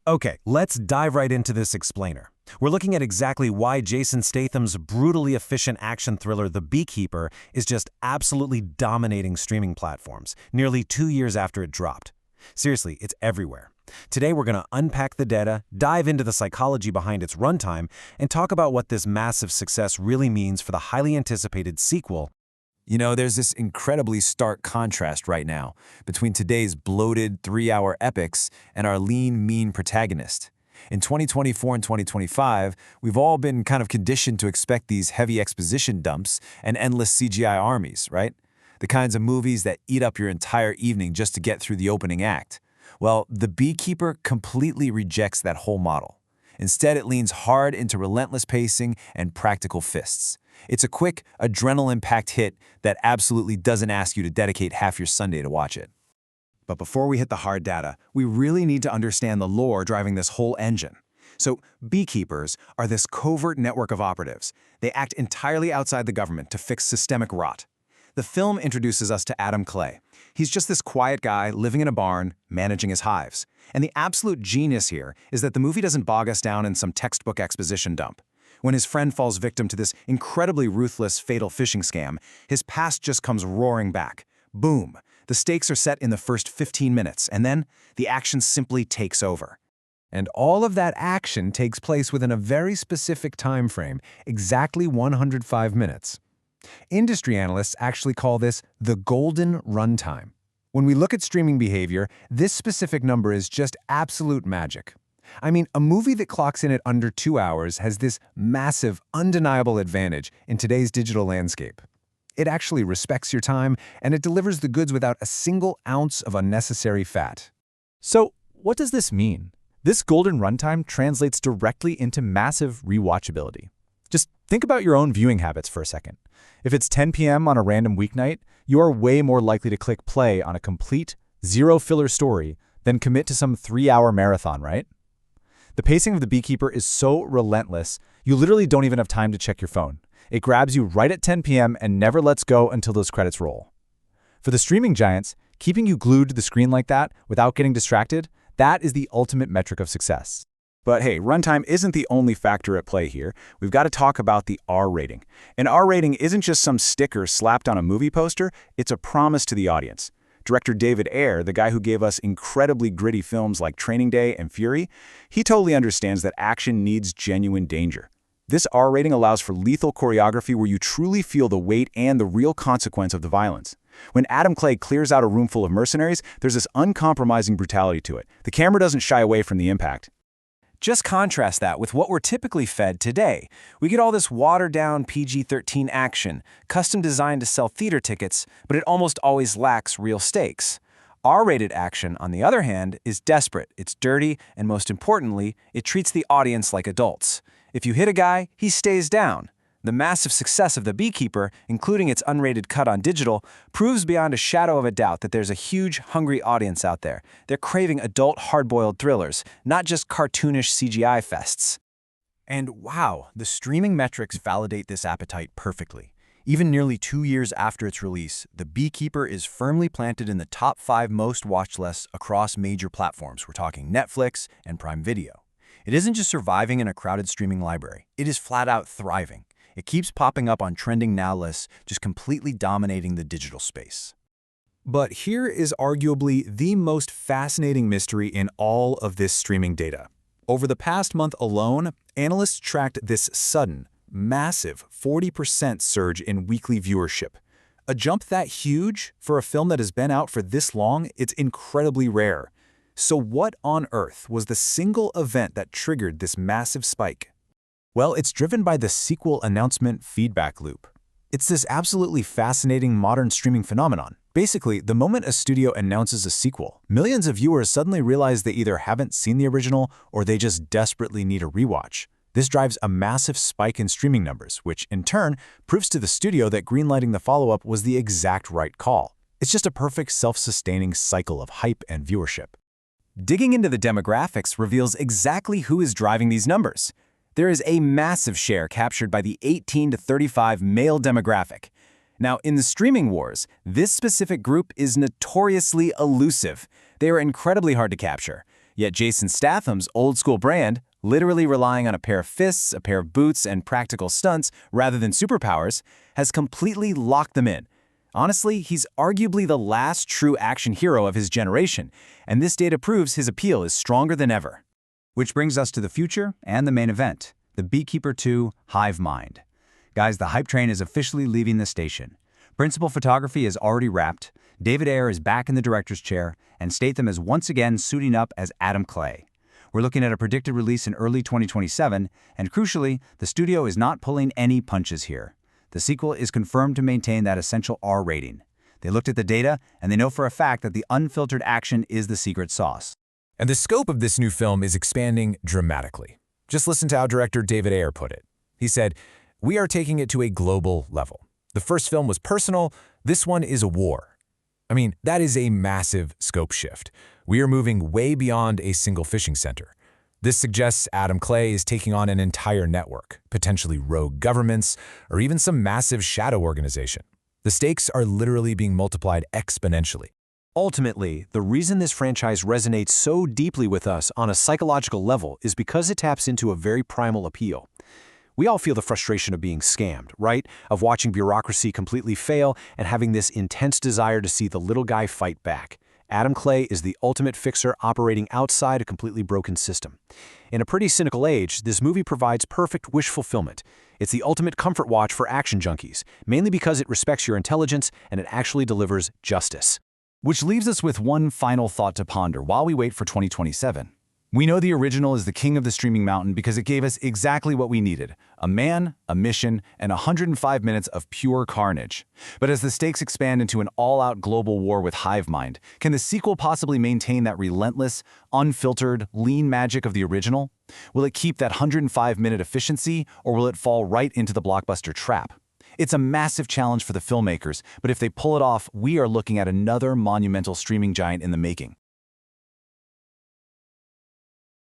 Okay, let's dive right into this explainer. We're looking at exactly why Jason Statham's brutally efficient action thriller The Beekeeper is just absolutely dominating streaming platforms, nearly 2 years after it dropped. Seriously, it's everywhere. Today we're going to unpack the data, dive into the psychology behind its runtime, and talk about what this massive success really means for the highly anticipated sequel. There's this incredibly stark contrast right now between today's bloated 3-hour epics and our lean, mean protagonist. In 2024 and 2025, we've all been kind of conditioned to expect these heavy exposition dumps and endless CGI armies, right? The kinds of movies that eat up your entire evening just to get through the opening act. Well, The Beekeeper completely rejects that whole model. Instead, it leans hard into relentless pacing and practical fists. It's a quick, adrenaline-packed hit that absolutely doesn't ask you to dedicate half your Sunday to watch it. But before we hit the hard data, we really need to understand the lore driving this whole engine. So, beekeepers are this covert network of operatives. They act entirely outside the government to fix systemic rot. The film introduces us to Adam Clay. He's just this quiet guy living in a barn, managing his hives. And the absolute genius here is that the movie doesn't bog us down in some textbook exposition dump. When his friend falls victim to this incredibly ruthless, fatal phishing scam, his past just comes roaring back. Boom! The stakes are set in the first 15 minutes, and then the action simply takes over. And all of that action takes place within a very specific time frame, exactly 105 minutes. Industry analysts actually call this the golden runtime. When we look at streaming behavior, this specific number is just absolute magic. I mean, a movie that clocks in at under 2 hours has this massive, undeniable advantage in today's digital landscape. It actually respects your time, and it delivers the goods without a single ounce of unnecessary fat. So, what does this mean? This golden runtime translates directly into massive rewatchability. Just think about your own viewing habits for a second. If it's 10 p.m. on a random weeknight, you are way more likely to click play on a complete, zero-filler story than commit to some 3-hour marathon, right? The pacing of The Beekeeper is so relentless, you literally don't even have time to check your phone. It grabs you right at 10 p.m. and never lets go until those credits roll. For the streaming giants, keeping you glued to the screen like that without getting distracted, that is the ultimate metric of success. But hey, runtime isn't the only factor at play here. We've got to talk about the R rating. An R rating isn't just some sticker slapped on a movie poster, it's a promise to the audience. Director David Ayer, the guy who gave us incredibly gritty films like Training Day and Fury, he totally understands that action needs genuine danger. This R rating allows for lethal choreography where you truly feel the weight and the real consequence of the violence. When Adam Clay clears out a room full of mercenaries, there's this uncompromising brutality to it. The camera doesn't shy away from the impact. Just contrast that with what we're typically fed today. We get all this watered-down PG-13 action, custom designed to sell theater tickets, but it almost always lacks real stakes. R-rated action, on the other hand, is desperate, it's dirty, and most importantly, it treats the audience like adults. If you hit a guy, he stays down. The massive success of The Beekeeper, including its unrated cut on digital, proves beyond a shadow of a doubt that there's a huge, hungry audience out there. They're craving adult, hard-boiled thrillers, not just cartoonish CGI fests. And wow, the streaming metrics validate this appetite perfectly. Even nearly 2 years after its release, The Beekeeper is firmly planted in the top 5 most watched lists across major platforms. We're talking Netflix and Prime Video. It isn't just surviving in a crowded streaming library. It is flat-out thriving. It keeps popping up on trending now lists, just completely dominating the digital space. But here is arguably the most fascinating mystery in all of this streaming data. Over the past month alone, analysts tracked this sudden, massive 40% surge in weekly viewership. A jump that huge for a film that has been out for this long, it's incredibly rare. So what on earth was the single event that triggered this massive spike? Well, it's driven by the sequel announcement feedback loop. It's this absolutely fascinating modern streaming phenomenon. Basically, the moment a studio announces a sequel, millions of viewers suddenly realize they either haven't seen the original or they just desperately need a rewatch. This drives a massive spike in streaming numbers, which, in turn, proves to the studio that greenlighting the follow-up was the exact right call. It's just a perfect self-sustaining cycle of hype and viewership. Digging into the demographics reveals exactly who is driving these numbers. There is a massive share captured by the 18 to 35 male demographic. Now, in the streaming wars, this specific group is notoriously elusive. They are incredibly hard to capture. Yet Jason Statham's old-school brand, literally relying on a pair of fists, a pair of boots, and practical stunts rather than superpowers, has completely locked them in. Honestly, he's arguably the last true action hero of his generation, and this data proves his appeal is stronger than ever. Which brings us to the future and the main event, the Beekeeper 2 Hive Mind. Guys, the hype train is officially leaving the station. Principal photography is already wrapped, David Ayer is back in the director's chair, and Statham is once again suiting up as Adam Clay. We're looking at a predicted release in early 2027, and crucially, the studio is not pulling any punches here. The sequel is confirmed to maintain that essential R rating. They looked at the data, and they know for a fact that the unfiltered action is the secret sauce. And the scope of this new film is expanding dramatically. Just listen to how director David Ayer put it. He said, "We are taking it to a global level. The first film was personal, this one is a war." I mean, that is a massive scope shift. We are moving way beyond a single fishing center. This suggests Adam Clay is taking on an entire network, potentially rogue governments, or even some massive shadow organization. The stakes are literally being multiplied exponentially. Ultimately, the reason this franchise resonates so deeply with us on a psychological level is because it taps into a very primal appeal. We all feel the frustration of being scammed, right? Of watching bureaucracy completely fail and having this intense desire to see the little guy fight back. Adam Clay is the ultimate fixer operating outside a completely broken system. In a pretty cynical age, this movie provides perfect wish fulfillment. It's the ultimate comfort watch for action junkies, mainly because it respects your intelligence and it actually delivers justice. Which leaves us with one final thought to ponder while we wait for 2027. We know the original is the king of the streaming mountain because it gave us exactly what we needed: a man, a mission, and 105 minutes of pure carnage. But as the stakes expand into an all-out global war with hive mind, can the sequel possibly maintain that relentless, unfiltered, lean magic of the original? Will it keep that 105-minute efficiency, or will it fall right into the blockbuster trap? It's a massive challenge for the filmmakers, but if they pull it off, we are looking at another monumental streaming giant in the making.